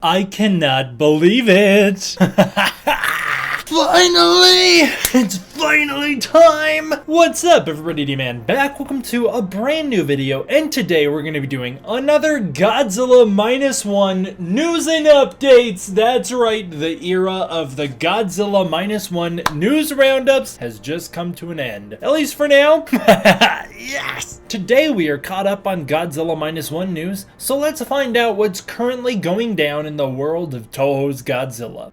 I cannot believe it! Finally! It's finally time! What's up, everybody? D-Man back. Welcome to a brand new video, and today we're going to be doing another Godzilla -1 news and updates. That's right, the era of the Godzilla -1 news roundups has just come to an end. At least for now. Yes! Today we are caught up on Godzilla -1 news, so let's find out what's currently going down in the world of Toho's Godzilla.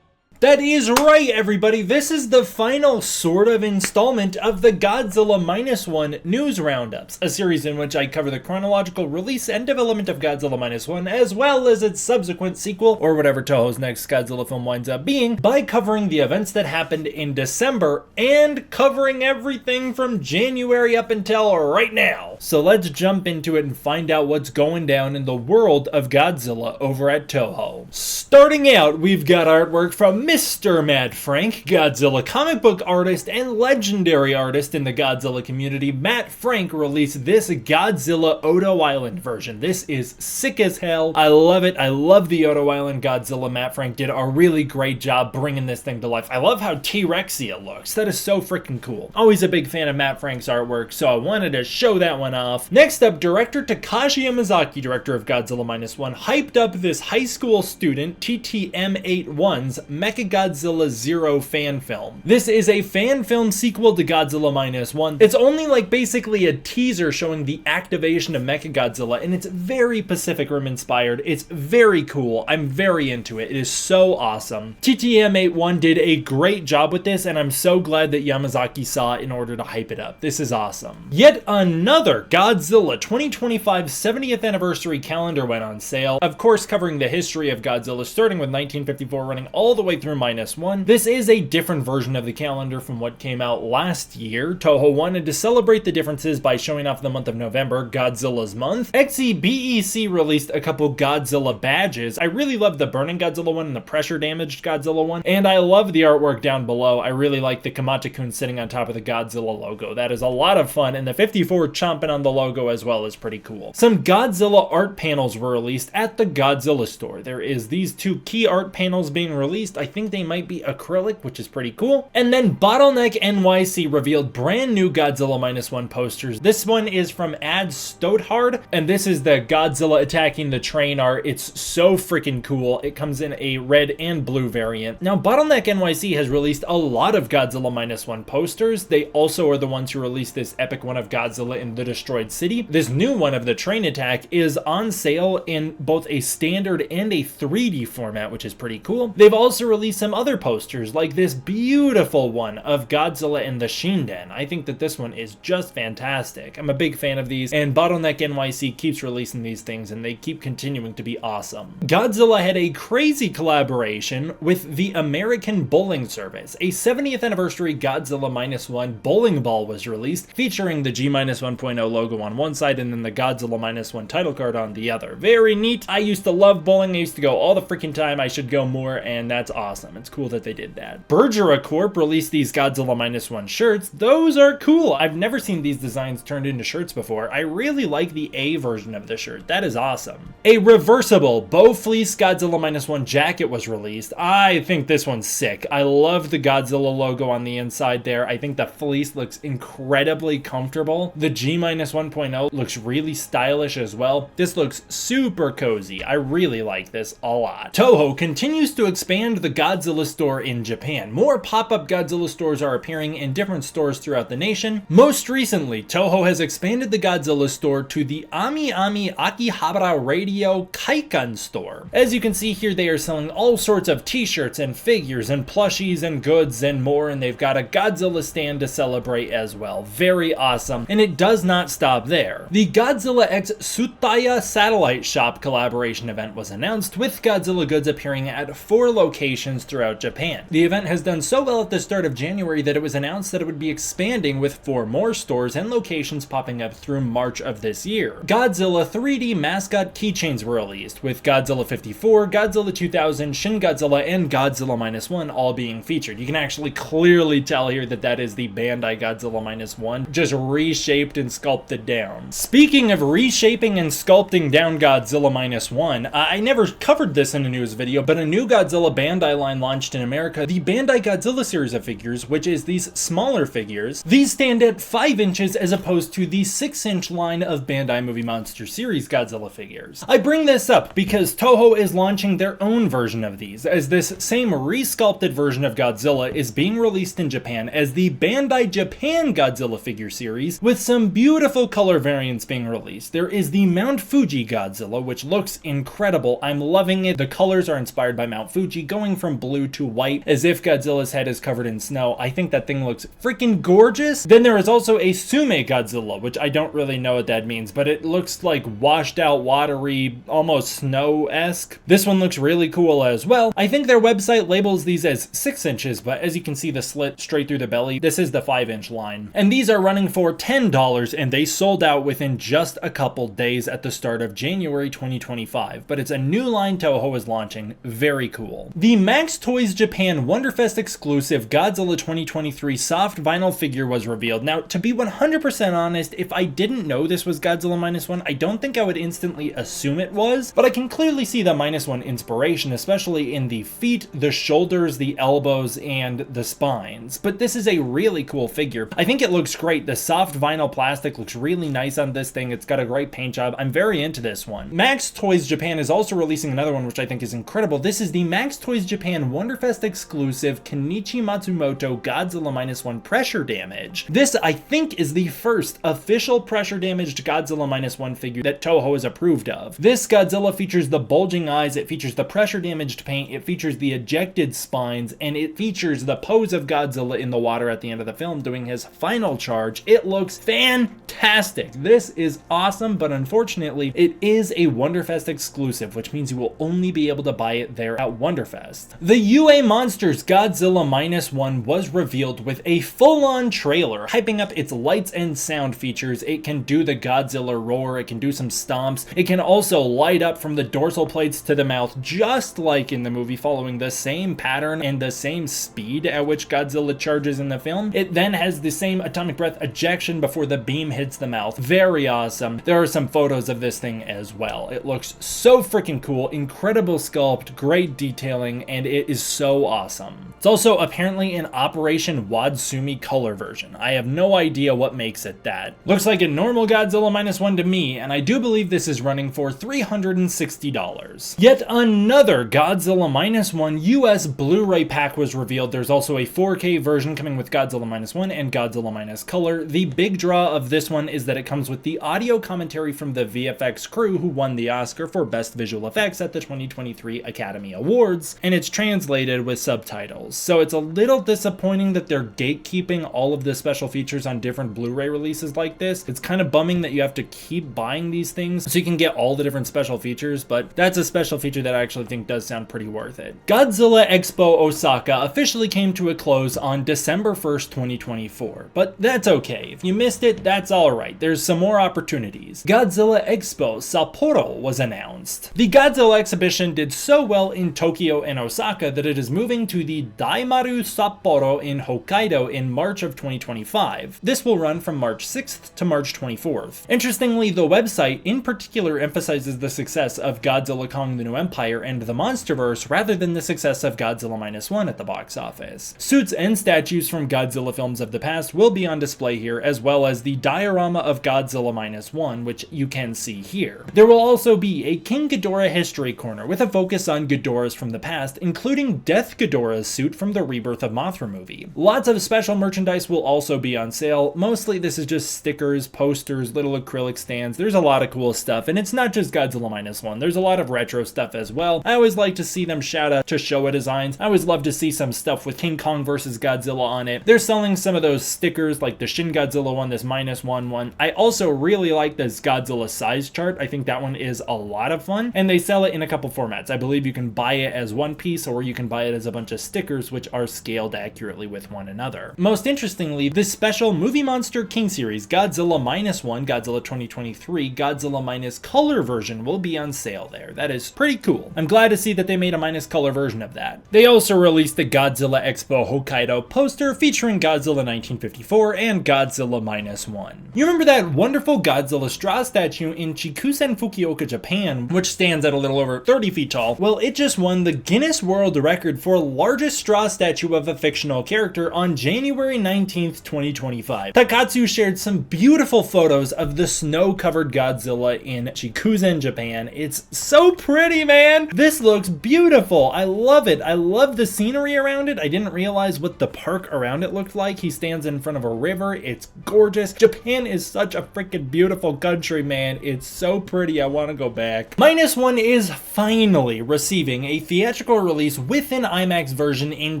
That is right, everybody. This is the final sort of installment of the Godzilla -1 news roundups, a series in which I cover the chronological release and development of Godzilla -1, as well as its subsequent sequel, or whatever Toho's next Godzilla film winds up being, by covering the events that happened in December and covering everything from January up until right now. So let's jump into it and find out what's going down in the world of Godzilla over at Toho. Starting out, we've got artwork from Mr. Matt Frank, Godzilla comic book artist and legendary artist in the Godzilla community. Matt Frank released this Godzilla Odo Island version. This is sick as hell. I love it. I love the Odo Island Godzilla. Matt Frank did a really great job bringing this thing to life. I love how T-Rexy looks. That is so freaking cool. Always a big fan of Matt Frank's artwork, so I wanted to show that one off. Next up, director Takashi Yamazaki, director of Godzilla -1, hyped up this high school student, TTM81's Godzilla Zero fan film. This is a fan film sequel to Godzilla -1. It's only like basically a teaser showing the activation of Mechagodzilla, and it's very Pacific Rim inspired. It's very cool. I'm very into it. It is so awesome. TTM81 did a great job with this, and I'm so glad that Yamazaki saw it in order to hype it up. This is awesome. Yet another Godzilla 2025 70th anniversary calendar went on sale. Of course, covering the history of Godzilla, starting with 1954, running all the way through -1. This is a different version of the calendar from what came out last year. Toho wanted to celebrate the differences by showing off the month of November, Godzilla's month. XEBEC released a couple Godzilla badges. I really love the burning Godzilla one and the pressure damaged Godzilla one, and I love the artwork down below. I really like the Kamata-kun sitting on top of the Godzilla logo. That is a lot of fun, and the 54 chomping on the logo as well is pretty cool. Some Godzilla art panels were released at the Godzilla store. There is these two key art panels being released. I think they might be acrylic, which is pretty cool. And then Bottleneck NYC revealed brand new Godzilla -1 posters. This one is from Ad Stothard, and this is the Godzilla attacking the train art. It's so freaking cool. It comes in a red and blue variant. Now, Bottleneck NYC has released a lot of Godzilla -1 posters. They also are the ones who released this epic one of Godzilla in the Destroyed City. This new one of the train attack is on sale in both a standard and a 3D format, which is pretty cool. They've also released some other posters, like this beautiful one of Godzilla in the Shin. I think that this one is just fantastic. I'm a big fan of these, and Bottleneck NYC keeps releasing these things, and they keep continuing to be awesome. Godzilla had a crazy collaboration with the American Bowling Service. A 70th anniversary Godzilla -1 bowling ball was released, featuring the G-1.0 logo on one side and then the Godzilla -1 title card on the other. Very neat. I used to love bowling. I used to go all the freaking time. I should go more, and that's awesome. It's cool that they did that. Bergera Corp released these Godzilla -1 shirts. Those are cool. I've never seen these designs turned into shirts before. I really like the A version of the shirt. That is awesome. A reversible Bow Fleece Godzilla -1 jacket was released. I think this one's sick. I love the Godzilla logo on the inside there. I think the fleece looks incredibly comfortable. The G-1.0 looks really stylish as well. This looks super cozy. I really like this a lot. Toho continues to expand the Godzilla store in Japan. More pop-up Godzilla stores are appearing in different stores throughout the nation. Most recently, Toho has expanded the Godzilla store to the Ami Akihabara Radio Kaikan store. As you can see here, they are selling all sorts of t-shirts and figures and plushies and goods and more, and they've got a Godzilla stand to celebrate as well. Very awesome, and it does not stop there. The Godzilla X Tsutaya Satellite Shop collaboration event was announced, with Godzilla goods appearing at 4 locations locations throughout Japan. The event has done so well at the start of January that it was announced that it would be expanding with 4 more stores and locations popping up through March of this year. Godzilla 3D mascot keychains were released, with Godzilla 54, Godzilla 2000, Shin Godzilla, and Godzilla -1 all being featured. You can actually clearly tell here that that is the Bandai Godzilla -1, just reshaped and sculpted down. Speaking of reshaping and sculpting down Godzilla -1, I never covered this in a news video, but a new Godzilla Bandai line launched in America, the Bandai Godzilla series of figures, which is these smaller figures. These stand at 5 inches as opposed to the 6-inch line of Bandai Movie Monster series Godzilla figures. I bring this up because Toho is launching their own version of these, as this same resculpted version of Godzilla is being released in Japan as the Bandai Japan Godzilla figure series, with some beautiful color variants being released. There is the Mount Fuji Godzilla, which looks incredible. I'm loving it. The colors are inspired by Mount Fuji, going from blue to white as if Godzilla's head is covered in snow. I think that thing looks freaking gorgeous. Then there is also a Sume Godzilla, which I don't really know what that means, but it looks like washed out, watery, almost snow-esque. This one looks really cool as well. I think their website labels these as 6 inches, but as you can see the slit straight through the belly, this is the 5-inch line. And these are running for $10, and they sold out within just a couple days at the start of January 2025. But it's a new line Toho is launching. Very cool. The Max Toys Japan Wonderfest exclusive Godzilla 2023 soft vinyl figure was revealed. Now, to be 100% honest, if I didn't know this was Godzilla -1, I don't think I would instantly assume it was, but I can clearly see the -1 inspiration, especially in the feet, the shoulders, the elbows, and the spines. But this is a really cool figure. I think it looks great. The soft vinyl plastic looks really nice on this thing. It's got a great paint job. I'm very into this one. Max Toys Japan is also releasing another one, which I think is incredible. This is the Max Toys Japan Wonderfest exclusive Kenichi Matsumoto Godzilla -1 pressure damage. This, I think, is the first official pressure damaged Godzilla -1 figure that Toho is approved of. This Godzilla features the bulging eyes, it features the pressure damaged paint, it features the ejected spines, and it features the pose of Godzilla in the water at the end of the film doing his final charge. It looks fantastic. This is awesome, but unfortunately, it is a Wonderfest exclusive, which means you will only be able to buy it there at Wonderfest. The UA Monsters Godzilla -1 was revealed with a full-on trailer, hyping up its lights and sound features. It can do the Godzilla roar, it can do some stomps, it can also light up from the dorsal plates to the mouth, just like in the movie, following the same pattern and the same speed at which Godzilla charges in the film. It then has the same atomic breath ejection before the beam hits the mouth. Very awesome. There are some photos of this thing as well. It looks so freaking cool, incredible sculpt, great detailing, and it is so awesome. It's also apparently an Operation Wadsumi color version. I have no idea what makes it that. Looks like a normal Godzilla -1 to me, and I do believe this is running for $360. Yet another Godzilla -1 US Blu-ray pack was revealed. There's also a 4K version coming with Godzilla -1 and Godzilla -Color. The big draw of this one is that it comes with the audio commentary from the VFX crew who won the Oscar for Best Visual Effects at the 2023 Academy Awards, and it's translated with subtitles. So it's a little disappointing that they're gatekeeping all of the special features on different Blu-ray releases like this. It's kind of bumming that you have to keep buying these things so you can get all the different special features, but that's a special feature that I actually think does sound pretty worth it. Godzilla Expo Osaka officially came to a close on December 1st, 2024, but that's okay. If you missed it, that's alright. There's some more opportunities. Godzilla Expo Sapporo was announced. The Godzilla exhibition did so well in Tokyo and Osaka that it is moving to the Daimaru Sapporo in Hokkaido in March of 2025. This will run from March 6th to March 24th. Interestingly, the website in particular emphasizes the success of Godzilla Kong the New Empire and the Monsterverse rather than the success of Godzilla -1 at the box office. Suits and statues from Godzilla films of the past will be on display here, as well as the diorama of Godzilla -1, which you can see here. There will also be a King Ghidorah history corner with a focus on Ghidorahs from the past, including Death Ghidorah's suit suit from the Rebirth of Mothra movie. Lots of special merchandise will also be on sale. Mostly this is just stickers, posters, little acrylic stands. There's a lot of cool stuff, and it's not just Godzilla -1. There's a lot of retro stuff as well. I always like to see them shout out to Showa designs. I always love to see some stuff with King Kong versus Godzilla on it. They're selling some of those stickers like the Shin Godzilla one, this -1 one. I also really like this Godzilla size chart. I think that one is a lot of fun, and they sell it in a couple formats. I believe you can buy it as one piece, or you can buy it as a bunch of stickers which are scaled accurately with one another. Most interestingly, this special Movie Monster King series Godzilla -1, Godzilla 2023, Godzilla minus color version will be on sale there. That is pretty cool. I'm glad to see that they made a minus color version of that. They also released the Godzilla Expo Hokkaido poster featuring Godzilla 1954 and Godzilla -1. You remember that wonderful Godzilla straw statue in Chikusen, Fukuoka, Japan, which stands at a little over 30 feet tall? Well, it just won the Guinness World Record for largest straw statue of a fictional character on January 19th, 2025. Takatsu shared some beautiful photos of the snow-covered Godzilla in Chikusen, Japan. It's so pretty, man! This looks beautiful! I love it! I love the scenery around it. I didn't realize what the park around it looked like. He stands in front of a river. It's gorgeous. Japan is such a freaking beautiful country, man. It's so pretty. I want to go back. -1 is finally receiving a theatrical release with an IMAX version in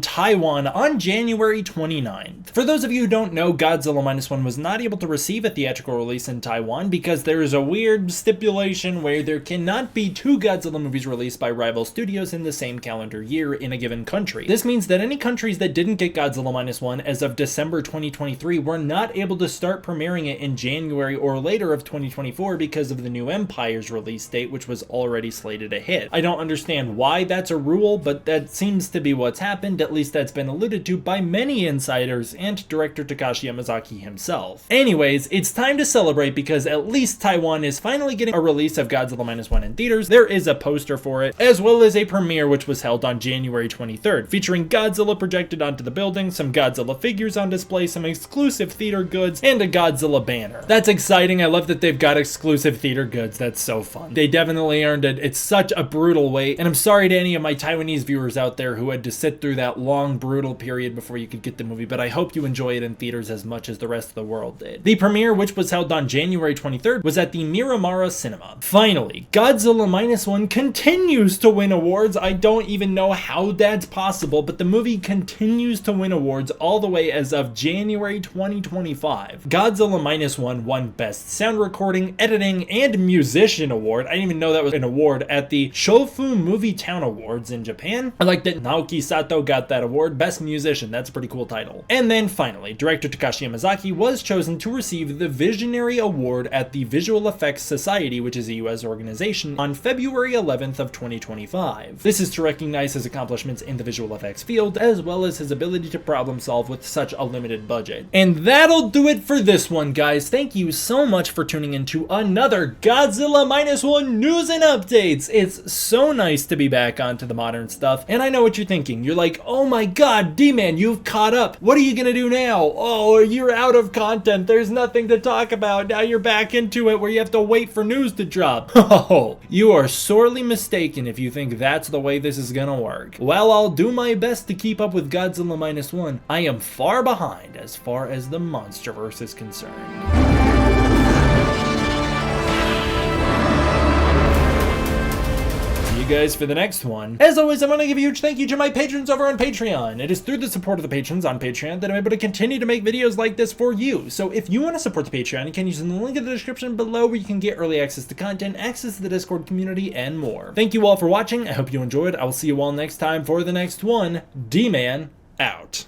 Taiwan on January 29th. For those of you who don't know, Godzilla -1 was not able to receive a theatrical release in Taiwan because there is a weird stipulation where there cannot be two Godzilla movies released by rival studios in the same calendar year in a given country. This means that any countries that didn't get Godzilla -1 as of December 2023 were not able to start premiering it in January or later of 2024 because of the new Empire's release date, which was already slated to hit. I don't understand why that's a rule, but that seems to be what's happened. At least that's been alluded to by many insiders and director Takashi Yamazaki himself. Anyways, it's time to celebrate because at least Taiwan is finally getting a release of Godzilla -1 in theaters. There is a poster for it, as well as a premiere which was held on January 23rd, featuring Godzilla projected onto the building, some Godzilla figures on display, some exclusive theater goods, and a Godzilla banner. That's exciting. I love that they've got exclusive theater goods. That's so fun. They definitely earned it. It's such a brutal wait, and I'm sorry to any of my Taiwanese viewers out there who had to sit through that long, brutal period before you could get the movie, but I hope you enjoy it in theaters as much as the rest of the world did. The premiere, which was held on January 23rd, was at the Miramara Cinema. Finally, Godzilla -1 continues to win awards. I don't even know how that's possible, but the movie continues to win awards all the way as of January 2025. Godzilla -1 won Best Sound Recording, Editing, and Musician Award. I didn't even know that was an award at the Shofu Movie Town Awards in Japan. I like that Naoki Sato got that award. Best Musician. That's a pretty cool title. And then finally, director Takashi Yamazaki was chosen to receive the Visionary Award at the Visual Effects Society, which is a US organization, on February 11th of 2025. This is to recognize his accomplishments in the visual effects field, as well as his ability to problem solve with such a limited budget. And that'll do it for this one, guys. Thank you so much for tuning into another Godzilla -1 news and updates. It's so nice to be back onto the modern stuff, and I know what you're thinking. You're like, oh my god, D-Man, you've caught up. What are you gonna do now? Oh, you're out of content. There's nothing to talk about. Now you're back into it where you have to wait for news to drop. Oh, you are sorely mistaken if you think that's the way this is gonna work. While I'll do my best to keep up with Godzilla -1, I am far behind as far as the Monsterverse is concerned. You guys for the next one. As always, I want to give a huge thank you to my patrons over on Patreon. It is through the support of the patrons on Patreon that I'm able to continue to make videos like this for you. So if you want to support the Patreon, you can use the link in the description below where you can get early access to content, access to the Discord community, and more. Thank you all for watching. I hope you enjoyed. I will see you all next time for the next one. D-Man out.